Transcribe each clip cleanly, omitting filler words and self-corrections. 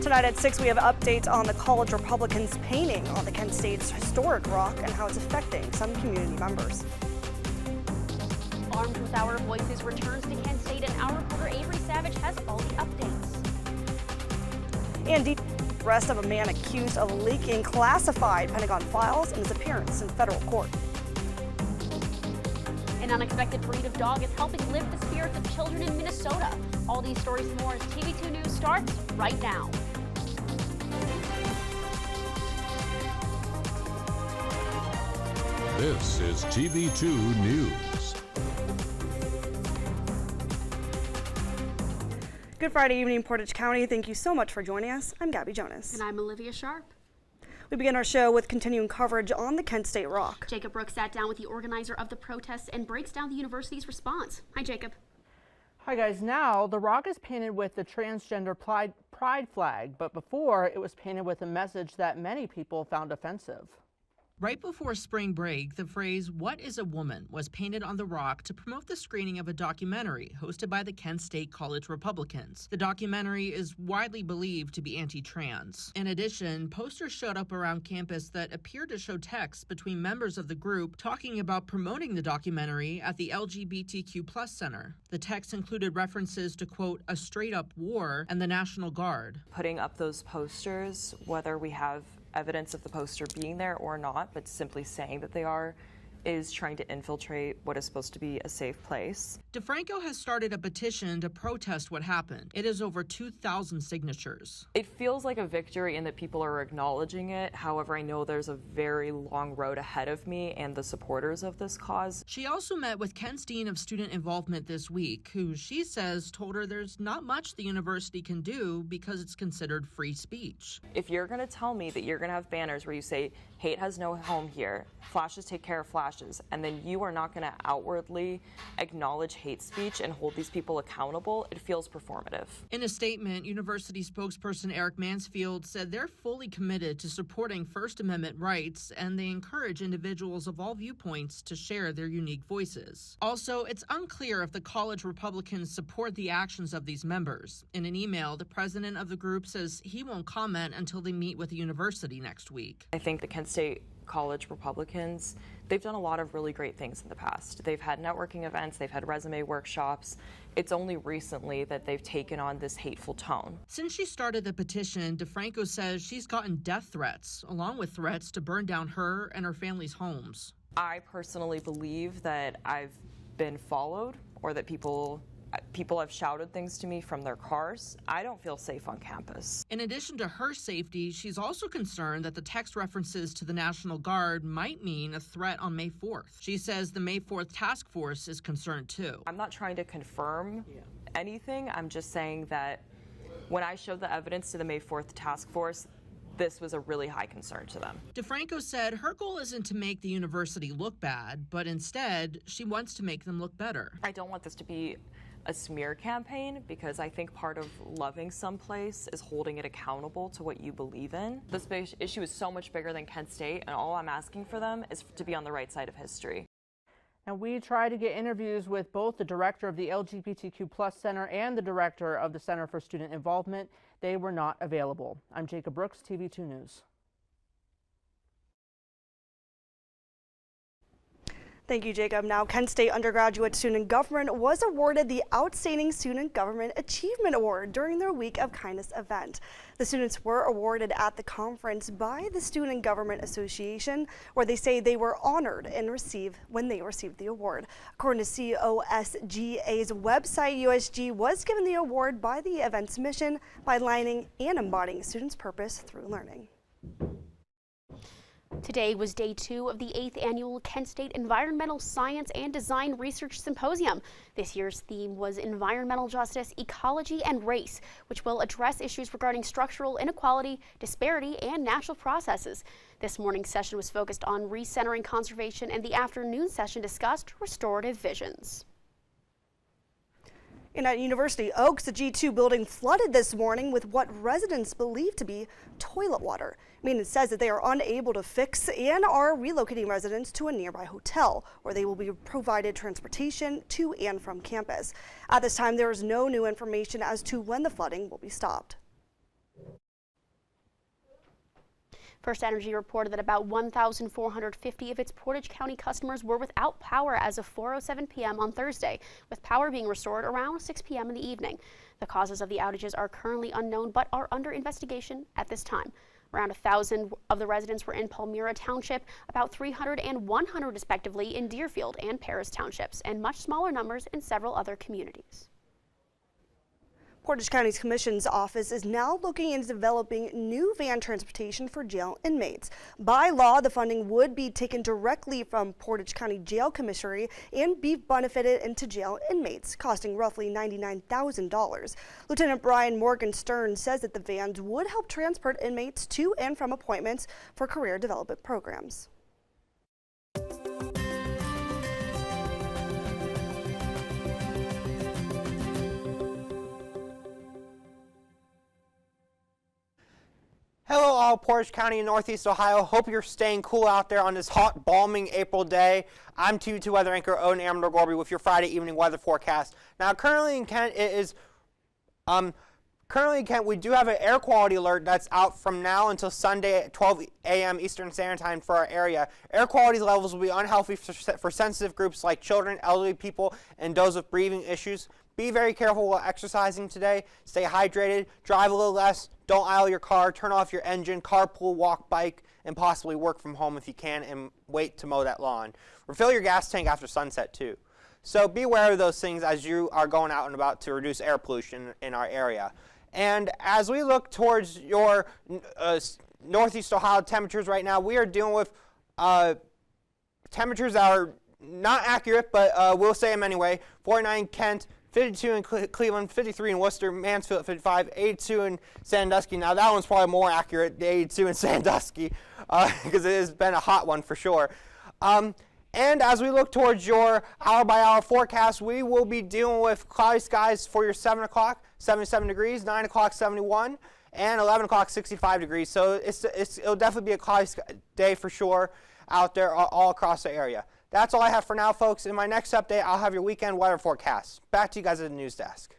Tonight at 6, we have updates on the college Republicans' painting on the Kent State's historic rock and how it's affecting some community members. Armed with Our Voices returns to Kent State, and our reporter Avery Savage has all the updates. And the arrest of a man accused of leaking classified Pentagon files and his appearance in federal court. An unexpected breed of dog is helping lift the spirits of children in Minnesota. All these stories and more as TV2 News starts right now. This is TV2 News. Good Friday evening, Portage County. Thank you so much for joining us. I'm Gabby Jonas. And I'm Olivia Sharp. We begin our show with continuing coverage on the Kent State Rock. Jacob Brooks sat down with the organizer of the protests and breaks down the university's response. Hi, Jacob. Hi guys, now the rock is painted with the transgender pride flag, but before it was painted with a message that many people found offensive. Right before spring break, the phrase, "What is a woman?" was painted on the rock to promote the screening of a documentary hosted by the Kent State College Republicans. The documentary is widely believed to be anti-trans. In addition, posters showed up around campus that appeared to show texts between members of the group talking about promoting the documentary at the LGBTQ+ Center. The text included references to, quote, "a straight-up war" and the National Guard. Putting up those posters, whether we have evidence of the poster being there or not, but simply saying that they are, is trying to infiltrate what is supposed to be a safe place. DeFranco has started a petition to protest what happened. It is over 2,000 signatures. It feels like a victory in that people are acknowledging it. However, I know there's a very long road ahead of me and the supporters of this cause. She also met with Kent's Dean of Student Involvement this week, who she says told her there's not much the university can do because it's considered free speech. If you're going to tell me that you're going to have banners where you say, hate has no home here, flashes take care of flashes, and then you are not going to outwardly acknowledge hate speech and hold these people accountable, it feels performative. In a statement, university spokesperson Eric Mansfield said they're fully committed to supporting First Amendment rights, and they encourage individuals of all viewpoints to share their unique voices. Also, it's unclear if the college Republicans support the actions of these members. In an email, the president of the group says he won't comment until they meet with the university next week. I think the Kent State College Republicans, they've done a lot of really great things in the past. They've had networking events, they've had resume workshops. It's only recently that they've taken on this hateful tone. Since she started the petition, DeFranco says she's gotten death threats, along with threats to burn down her and her family's homes. I personally believe that I've been followed, or that people have shouted things to me from their cars. I don't feel safe on campus. In addition to her safety, she's also concerned that the text references to the National Guard might mean a threat on May 4th. She says the May 4th task force is concerned too. I'm not trying to confirm anything. I'm just saying that when I showed the evidence to the May 4th task force, this was a really high concern to them. DeFranco said her goal isn't to make the university look bad, but instead she wants to make them look better. I don't want this to be a smear campaign, because I think part of loving someplace is holding it accountable to what you believe in. This issue is so much bigger than Kent State, and all I'm asking for them is to be on the right side of history. And we tried to get interviews with both the director of the LGBTQ+ Center and the director of the Center for Student Involvement. They were not available. I'm Jacob Brooks, TV2 News. Thank you, Jacob. Now, Kent State undergraduate student government was awarded the Outstanding Student Government Achievement Award during their Week of Kindness event. The students were awarded at the conference by the Student Government Association, where they say they were honored and when they received the award. According to COSGA's website, USG was given the award by the event's mission by aligning and embodying students' purpose through learning. Today was day 2 of the 8th annual Kent State Environmental Science and Design Research Symposium. This year's theme was Environmental Justice, Ecology, and Race, which will address issues regarding structural inequality, disparity, and natural processes. This morning's session was focused on recentering conservation, and the afternoon session discussed restorative visions. And at University Oaks, the G2 building flooded this morning with what residents believe to be toilet water. Maintenance says that they are unable to fix and are relocating residents to a nearby hotel, where they will be provided transportation to and from campus. At this time, there is no new information as to when the flooding will be stopped. First Energy reported that about 1,450 of its Portage County customers were without power as of 4:07 p.m. on Thursday, with power being restored around 6 p.m. in the evening. The causes of the outages are currently unknown but are under investigation at this time. Around 1,000 of the residents were in Palmyra Township, about 300 and 100 respectively in Deerfield and Paris Townships, and much smaller numbers in several other communities. Portage County's Commission's office is now looking into developing new van transportation for jail inmates. By law, the funding would be taken directly from Portage County Jail Commissary and be benefited into jail inmates, costing roughly $99,000. Lieutenant Brian Morgan-Stern says that the vans would help transport inmates to and from appointments for career development programs. Hello all, Portage County in Northeast Ohio. Hope you're staying cool out there on this hot, balming April day. I'm TV2 weather anchor Odin Amador-Gorby with your Friday evening weather forecast. Now currently in Kent we do have an air quality alert that's out from now until Sunday at 12 a.m. Eastern Standard Time for our area. Air quality levels will be unhealthy for sensitive groups like children, elderly people, and those with breathing issues. Be very careful while exercising today. Stay hydrated, drive a little less, don't idle your car, turn off your engine, carpool, walk, bike, and possibly work from home if you can, and wait to mow that lawn. Refill your gas tank after sunset too. So be aware of those things as you are going out and about to reduce air pollution in our area. And as we look towards your Northeast Ohio temperatures right now, we are dealing with temperatures that are not accurate, but we'll say them anyway. 49 Kent, 52 in Cleveland, 53 in Worcester, Mansfield at 55, 82 in Sandusky. Now that one's probably more accurate, the 82 in Sandusky, because it has been a hot one for sure. And as we look towards your hour-by-hour forecast, we will be dealing with cloudy skies for your 7 o'clock, 77 degrees, 9 o'clock, 71, and 11 o'clock, 65 degrees. So it'll definitely be a cloudy day for sure out there all across the area. That's all I have for now, folks. In my next update, I'll have your weekend weather forecast. Back to you guys at the news desk.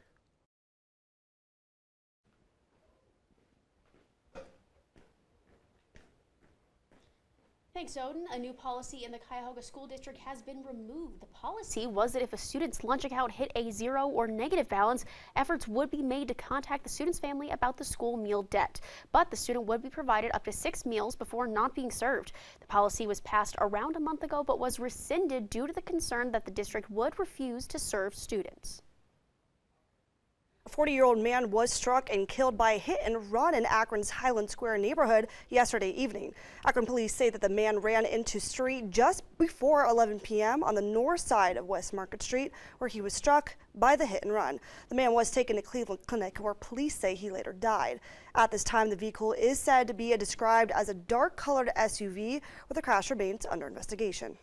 Thanks, Odin. A new policy in the Cuyahoga School District has been removed. The policy was that if a student's lunch account hit a zero or negative balance, efforts would be made to contact the student's family about the school meal debt. But the student would be provided up to 6 meals before not being served. The policy was passed around a month ago, but was rescinded due to the concern that the district would refuse to serve students. A 40-year-old man was struck and killed by a hit and run in Akron's Highland Square neighborhood yesterday evening. Akron police say that the man ran into street just before 11 p.m. on the north side of West Market Street, where he was struck by the hit and run. The man was taken to Cleveland Clinic, where police say he later died. At this time, the vehicle is said to be described as a dark-colored SUV, where the crash remains under investigation.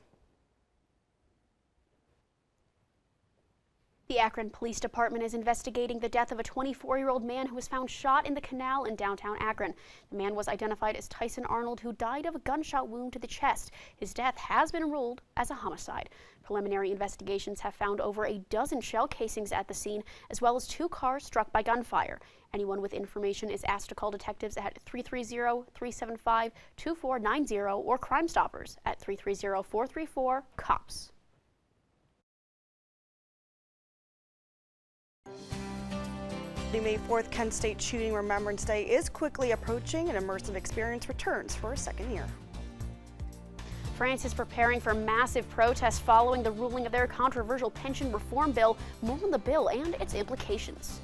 The Akron Police Department is investigating the death of a 24-year-old man who was found shot in the canal in downtown Akron. The man was identified as Tyson Arnold, who died of a gunshot wound to the chest. His death has been ruled as a homicide. Preliminary investigations have found over a dozen shell casings at the scene, as well as 2 cars struck by gunfire. Anyone with information is asked to call detectives at 330-375-2490 or Crime Stoppers at 330-434-COPS. The May 4th Kent State Shooting Remembrance Day is quickly approaching, and immersive experience returns for a second year. France is preparing for massive protests following the ruling of their controversial pension reform bill. More on the bill and its implications.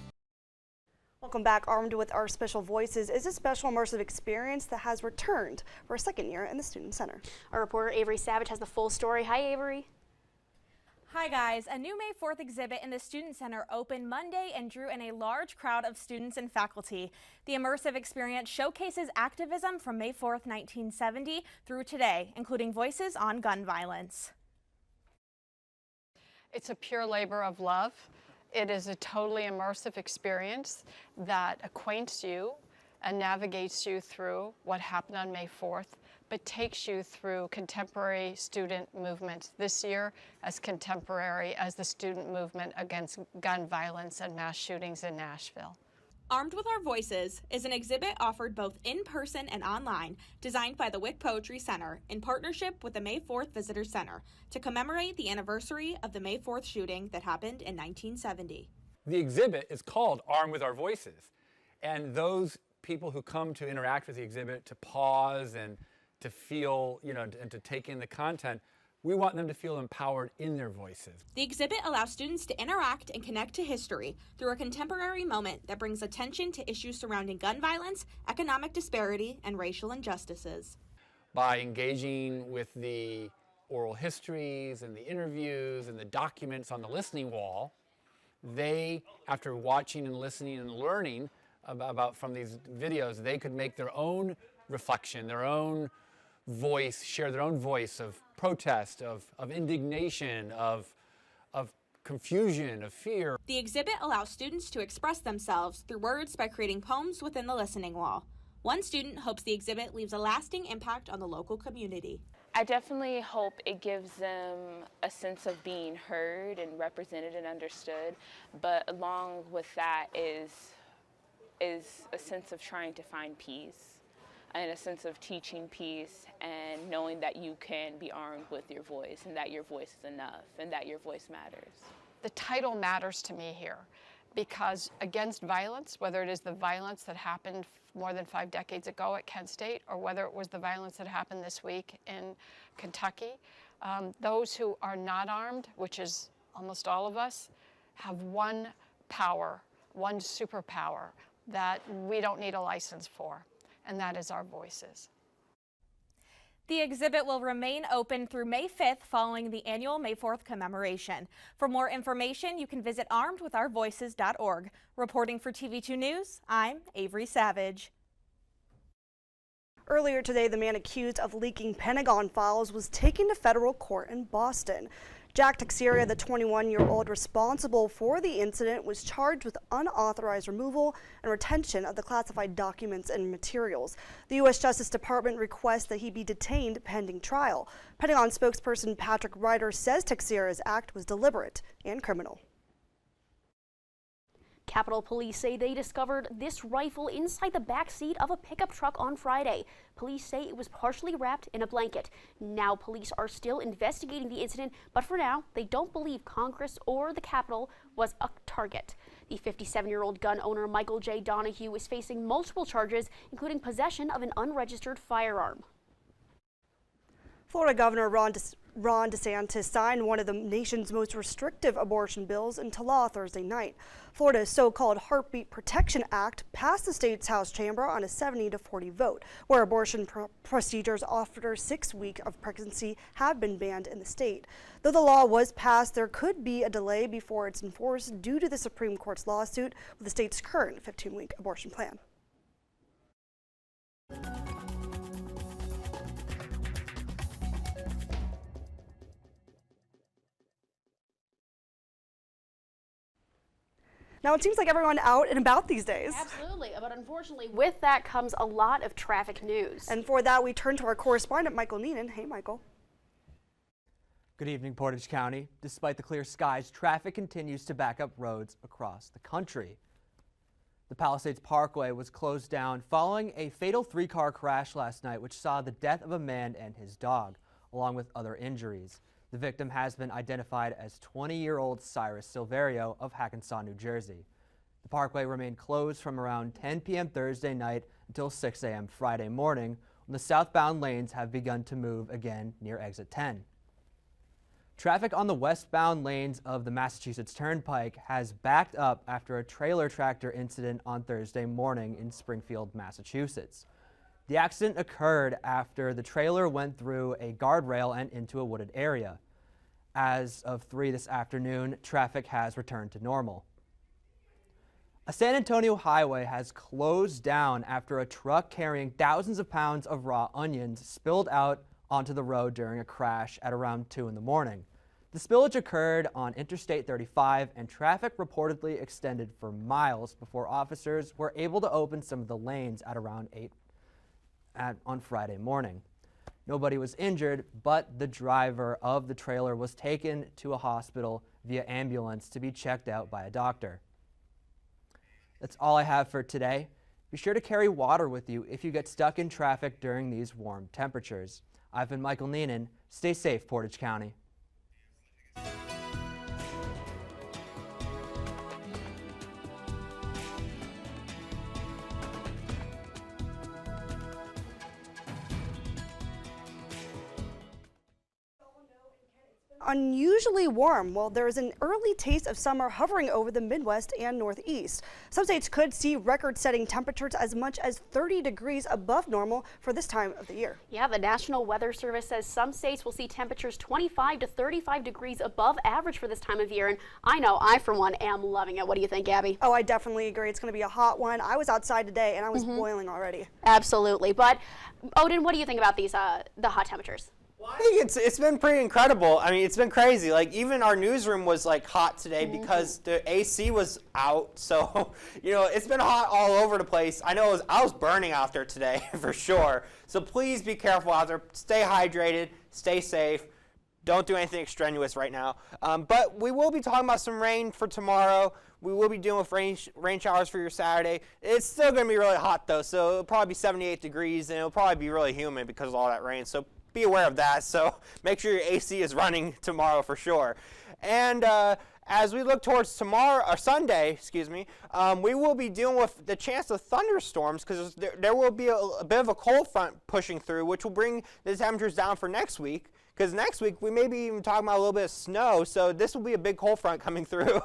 Welcome back. Armed with our special voices is a special immersive experience that has returned for a second year in the Student Center. Our reporter Avery Savage has the full story. Hi, Avery. Hi guys, a new May 4th exhibit in the Student Center opened Monday and drew in a large crowd of students and faculty. The immersive experience showcases activism from May 4th, 1970 through today, including voices on gun violence. It's a pure labor of love. It is a totally immersive experience that acquaints you and navigates you through what happened on May 4th, but takes you through contemporary student movements. This year, as contemporary as the student movement against gun violence and mass shootings in Nashville. Armed with Our Voices is an exhibit offered both in person and online, designed by the Wick Poetry Center in partnership with the May 4th Visitor Center to commemorate the anniversary of the May 4th shooting that happened in 1970. The exhibit is called Armed with Our Voices, and those people who come to interact with the exhibit, to pause and to feel, and to take in the content, we want them to feel empowered in their voices. The exhibit allows students to interact and connect to history through a contemporary moment that brings attention to issues surrounding gun violence, economic disparity, and racial injustices. By engaging with the oral histories and the interviews and the documents on the listening wall, they, after watching and listening and learning about from these videos, they could make their own reflection, their own voice, share their own voice of protest, of indignation, of confusion, of fear. The exhibit allows students to express themselves through words by creating poems within the listening wall. One student hopes the exhibit leaves a lasting impact on the local community. I definitely hope it gives them a sense of being heard and represented and understood, but along with that is a sense of trying to find peace and a sense of teaching peace and knowing that you can be armed with your voice and that your voice is enough and that your voice matters. The title matters to me here because against violence, whether it is the violence that happened more than 5 decades ago at Kent State or whether it was the violence that happened this week in Kentucky, those who are not armed, which is almost all of us, have one power, one superpower that we don't need a license for, and that is our voices. The exhibit will remain open through May 5th following the annual May 4th commemoration. For more information, you can visit armedwithourvoices.org. Reporting for TV2 News, I'm Avery Savage. Earlier today, the man accused of leaking Pentagon files was taken to federal court in Boston. Jack Teixeira, the 21-year-old responsible for the incident, was charged with unauthorized removal and retention of the classified documents and materials. The U.S. Justice Department requests that he be detained pending trial. Pentagon spokesperson Patrick Ryder says Teixeira's act was deliberate and criminal. Capitol Police say they discovered this rifle inside the back seat of a pickup truck on Friday. Police say it was partially wrapped in a blanket. Now police are still investigating the incident, but for now, they don't believe Congress or the Capitol was a target. The 57-year-old gun owner Michael J. Donahue is facing multiple charges, including possession of an unregistered firearm. Florida Governor Ron DeSantis signed one of the nation's most restrictive abortion bills into law Thursday night. Florida's so-called Heartbeat Protection Act passed the state's House chamber on a 70-40 vote, where abortion procedures after 6 weeks of pregnancy have been banned in the state. Though the law was passed, there could be a delay before it's enforced due to the Supreme Court's lawsuit with the state's current 15-week abortion plan. Now it seems like everyone out and about these days. Absolutely, but unfortunately with that comes a lot of traffic news. And for that we turn to our correspondent Michael Neenan. Hey Michael. Good evening, Portage County. Despite the clear skies, traffic continues to back up roads across the country. The Palisades Parkway was closed down following a fatal 3-car crash last night which saw the death of a man and his dog, along with other injuries. The victim has been identified as 20-year-old Cyrus Silverio of Hackensaw, New Jersey. The parkway remained closed from around 10 p.m. Thursday night until 6 a.m. Friday morning, when the southbound lanes have begun to move again near exit 10. Traffic on the westbound lanes of the Massachusetts Turnpike has backed up after a trailer tractor incident on Thursday morning in Springfield, Massachusetts. The accident occurred after the trailer went through a guardrail and into a wooded area. As of 3 this afternoon, traffic has returned to normal. A San Antonio highway has closed down after a truck carrying thousands of pounds of raw onions spilled out onto the road during a crash at around 2 in the morning. The spillage occurred on Interstate 35 and traffic reportedly extended for miles before officers were able to open some of the lanes at around 8 on Friday morning. Nobody was injured, but the driver of the trailer was taken to a hospital via ambulance to be checked out by a doctor. That's all I have for today. Be sure to carry water with you if you get stuck in traffic during these warm temperatures. I've been Michael Neenan. Stay safe, Portage County. Unusually warm. Well, there is an early taste of summer hovering over the Midwest and Northeast. Some states could see record-setting temperatures as much as 30 degrees above normal for this time of the year. Yeah, the National Weather Service says some states will see temperatures 25 to 35 degrees above average for this time of year, and I know I, for one, am loving it. What do you think, Gabby? Oh, I definitely agree. It's going to be a hot one. I was outside today, and I was boiling already. Absolutely. But, Odin, what do you think about these the hot temperatures? Well, I think it's been pretty incredible. I mean, it's been crazy. Like, even our newsroom was like hot today because the AC was out. So, you know, it's been hot all over the place. I know I was burning out there today for sure. So please be careful out there. Stay hydrated. Stay safe. Don't do anything extraneous right now. But we will be talking about some rain for tomorrow. We will be dealing with rain showers for your Saturday. It's still going to be really hot, though. So it'll probably be 78 degrees, and it'll probably be really humid because of all that rain. So be aware of that. So make sure your AC is running tomorrow for sure. And as we look towards tomorrow, or Sunday, excuse me, we will be dealing with the chance of thunderstorms because there will be a bit of a cold front pushing through, which will bring the temperatures down for next week. Because next week we may be even talking about a little bit of snow, so this will be a big cold front coming through.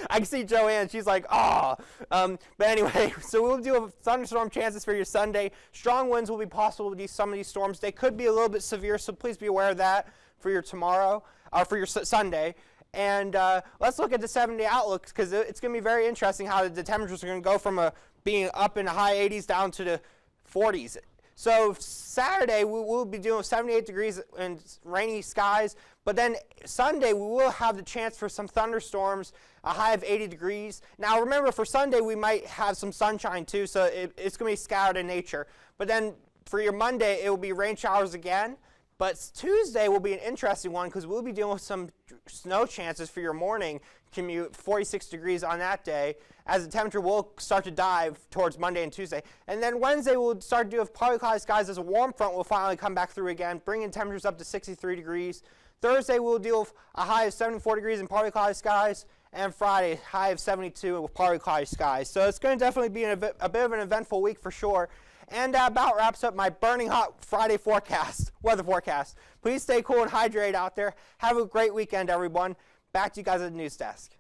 I can see Joanne, she's like, oh. But anyway, so we'll deal with thunderstorm chances for your Sunday. Strong winds will be possible with some of these storms. They could be a little bit severe, so please be aware of that for your tomorrow, or for your Sunday. And let's look at the 7-day outlooks because it's going to be very interesting how the temperatures are going to go from being up in the high 80s down to the 40s. So Saturday, we will be doing 78 degrees and rainy skies, but then Sunday, we will have the chance for some thunderstorms, a high of 80 degrees. Now remember, for Sunday, we might have some sunshine too, so it's going to be scattered in nature. But then for your Monday, it will be rain showers again. But Tuesday will be an interesting one because we'll be dealing with some snow chances for your morning commute, 46 degrees on that day, as the temperature will start to dive towards Monday and Tuesday. And then Wednesday we'll start to do with partly cloudy skies as a warm front will finally come back through again, bringing temperatures up to 63 degrees. Thursday we'll deal with a high of 74 degrees and partly cloudy skies, and Friday high of 72 with partly cloudy skies. So it's going to definitely be a bit of an eventful week for sure. And that about wraps up my burning hot Friday weather forecast. Please stay cool and hydrated out there. Have a great weekend, everyone. Back to you guys at the news desk.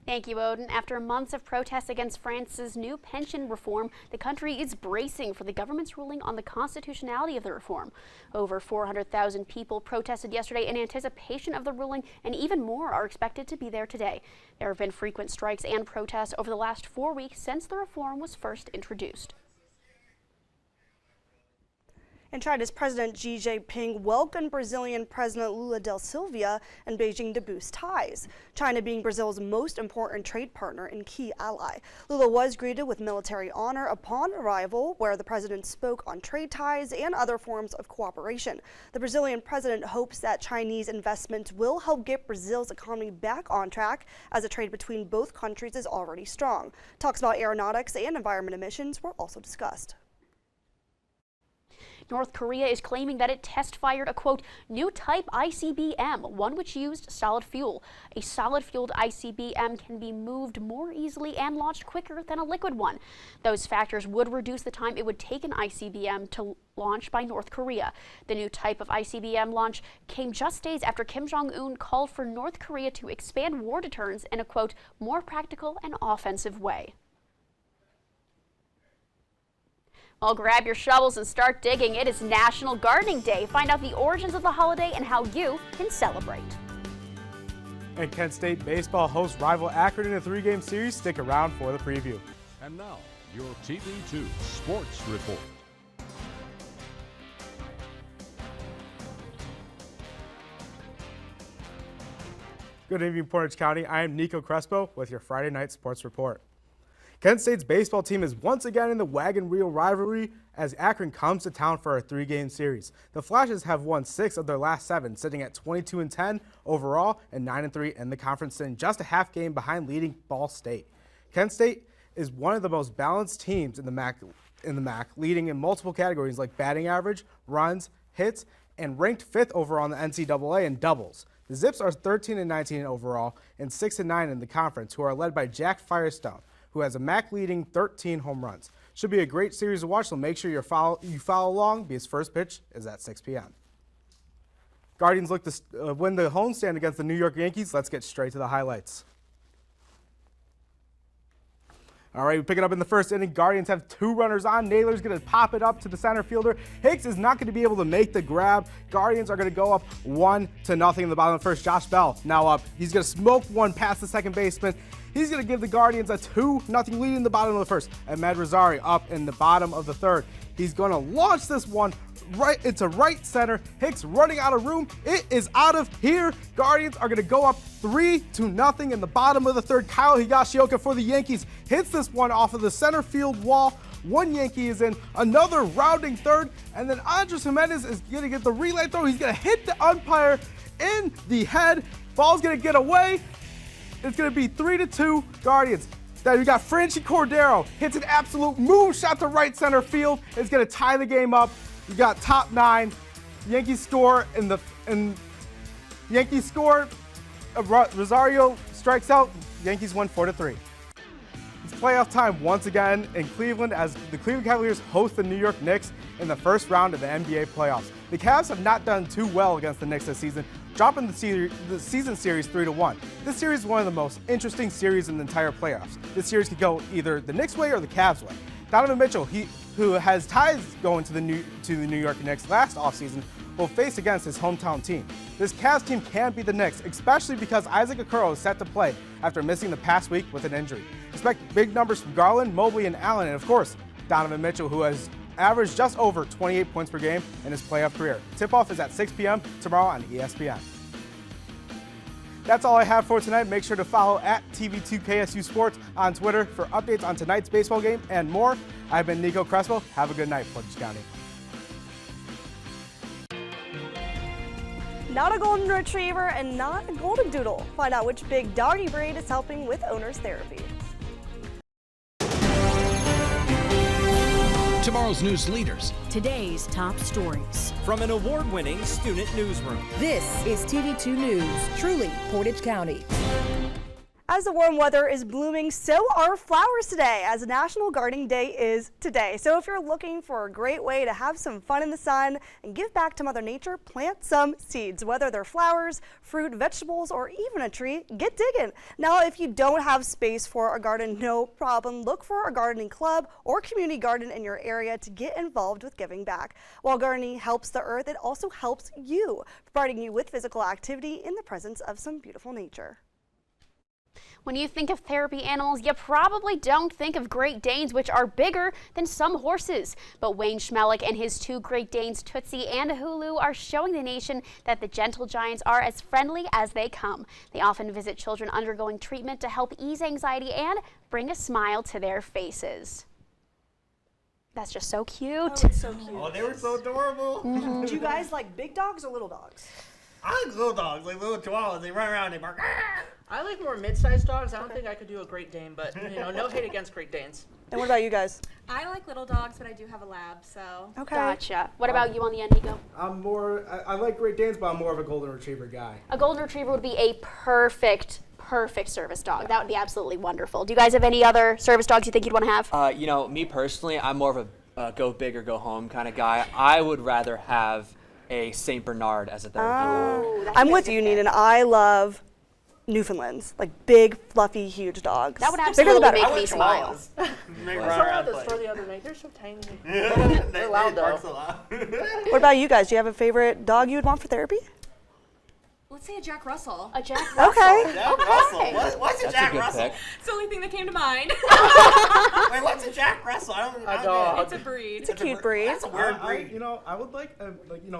Thank you, Odin. After months of protests against France's new pension reform, the country is bracing for the government's ruling on the constitutionality of the reform. Over 400,000 people protested yesterday in anticipation of the ruling, and even more are expected to be there today. There have been frequent strikes and protests over the last 4 weeks since the reform was first introduced. And China's President Xi Jinping welcomed Brazilian President Lula da Silva in Beijing to boost ties, China being Brazil's most important trade partner and key ally. Lula was greeted with military honor upon arrival, where the president spoke on trade ties and other forms of cooperation. The Brazilian president hopes that Chinese investments will help get Brazil's economy back on track, as the trade between both countries is already strong. Talks about aeronautics and environment emissions were also discussed. North Korea is claiming that it test-fired a, quote, new type ICBM, one which used solid fuel. A solid-fueled ICBM can be moved more easily and launched quicker than a liquid one. Those factors would reduce the time it would take an ICBM to launch by North Korea. The new type of ICBM launch came just days after Kim Jong-un called for North Korea to expand war deterrence in a, quote, more practical and offensive way. Well, grab your shovels and start digging. It is National Gardening Day. Find out the origins of the holiday and how you can celebrate. And Kent State baseball hosts rival Akron in a 3-game series. Stick around for the preview. And now, your TV2 Sports Report. Good evening, Portage County. I am Nico Crespo with your Friday Night Sports Report. Kent State's baseball team is once again in the wagon wheel rivalry as Akron comes to town for a 3-game series. The Flashes have won 6 of their last 7, sitting at 22-10 overall and 9-3 in the conference, sitting just a half game behind leading Ball State. Kent State is one of the most balanced teams in the MAC, leading in multiple categories like batting average, runs, hits, and ranked 5th overall in the NCAA in doubles. The Zips are 13-19 overall and 6-9 in the conference, who are led by Jack Firestone, who has a MAC leading 13 home runs. Should be a great series to watch, so make sure you follow along because first pitch is at 6 p.m. Guardians look to win the homestand against the New York Yankees. Let's get straight to the highlights. All right, we pick it up in the first inning. Guardians have 2 runners on. Naylor's going to pop it up to the center fielder. Hicks is not going to be able to make the grab. Guardians are going to go up 1-0 in the bottom of the first. Josh Bell now up. He's going to smoke one past the second baseman. He's going to give the Guardians a 2-0 lead in the bottom of the first. Ahmed Rosario up in the bottom of the third. He's going to launch this one right into right center. Hicks running out of room. It is out of here. Guardians are going to go up 3-0 in the bottom of the third. Kyle Higashioka for the Yankees hits this one off of the center field wall. One Yankee is in, another rounding third, and then Andres Jimenez is going to get the relay throw. He's going to hit the umpire in the head. Ball's going to get away. It's going to be 3-2 Guardians. Then we got Franchi Cordero hits an absolute moonshot to right center field. It's going to tie the game up. You got top 9. Yankees score Yankees score. Rosario strikes out. Yankees win 4-3. It's playoff time once again in Cleveland as the Cleveland Cavaliers host the New York Knicks in the first round of the NBA playoffs. The Cavs have not done too well against the Knicks this season, dropping the season series 3-1. This series is one of the most interesting series in the entire playoffs. This series could go either the Knicks way or the Cavs way. Donovan Mitchell, who has ties going to the New York Knicks last offseason, will face against his hometown team. This Cavs team can beat the Knicks, especially because Isaac Okoro is set to play after missing the past week with an injury. Expect big numbers from Garland, Mobley, and Allen, and of course, Donovan Mitchell, who has averaged just over 28 points per game in his playoff career. Tip-off is at 6 p.m. tomorrow on ESPN. That's all I have for tonight. Make sure to follow at TV2 KSU Sports on Twitter for updates on tonight's baseball game and more. I've been Nico Crespo. Have a good night, Portage County. Not a golden retriever and not a golden doodle. Find out which big doggy breed is helping with owner's therapy. Tomorrow's news leaders. Today's top stories. From an award-winning student newsroom. This is TV2 News, truly Portage County. As the warm weather is blooming, so are flowers today, as National Gardening Day is today. So if you're looking for a great way to have some fun in the sun and give back to Mother Nature, plant some seeds. Whether they're flowers, fruit, vegetables, or even a tree, get digging. Now, if you don't have space for a garden, no problem. Look for a gardening club or community garden in your area to get involved with giving back. While gardening helps the earth, it also helps you, providing you with physical activity in the presence of some beautiful nature. When you think of therapy animals, you probably don't think of Great Danes, which are bigger than some horses. But Wayne Schmelik and his 2 Great Danes, Tootsie and Hulu, are showing the nation that the gentle giants are as friendly as they come. They often visit children undergoing treatment to help ease anxiety and bring a smile to their faces. That's just so cute. Oh, it's so cute. Oh, they were so adorable. Do you guys like big dogs or little dogs? I like little dogs, like little chihuahuas. They run around, they bark. I like more mid-sized dogs. I don't think I could do a Great Dane, but no hate against Great Danes. And what about you guys? I like little dogs, but I do have a lab, so. Okay. Gotcha. What about you on the end, Nico? I like Great Danes, but I'm more of a Golden Retriever guy. A Golden Retriever would be a perfect service dog. That would be absolutely wonderful. Do you guys have any other service dogs you think you'd want to have? Me personally, I'm more of a go big or go home kind of guy. I would rather have a St. Bernard as a therapy dog. I'm with you, Neenan. I love Newfoundlands, like big, fluffy, huge dogs. That would absolutely make me smile. I saw the store the other night. They're so tiny. They're loud though. What about you guys? Do you have a favorite dog you would want for therapy? Let's say a Jack Russell. A Jack Russell. Okay. Jack Russell. What's a Jack Russell? Pick. It's the only thing that came to mind. Wait, what's a Jack Russell? I don't A dog. It's a breed. It's a cute breed. That's a weird breed. I would like a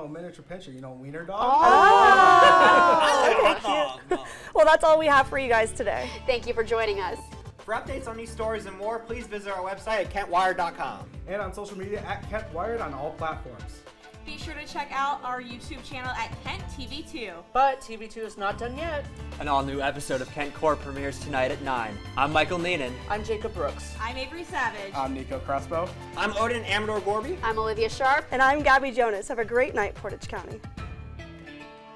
miniature pinscher, wiener dog. Oh, okay, cute. Well, that's all we have for you guys today. Thank you for joining us. For updates on these stories and more, please visit our website at kentwired.com. And on social media at Kent Wired on all platforms. Be sure to check out our YouTube channel at Kent TV2. But TV2 is not done yet. An all-new episode of Kent Core premieres tonight at 9. I'm Michael Neenan. I'm Jacob Brooks. I'm Avery Savage. I'm Nico Crespo. I'm Odin Amador-Gorby. I'm Olivia Sharp. And I'm Gabby Jonas. Have a great night, Portage County.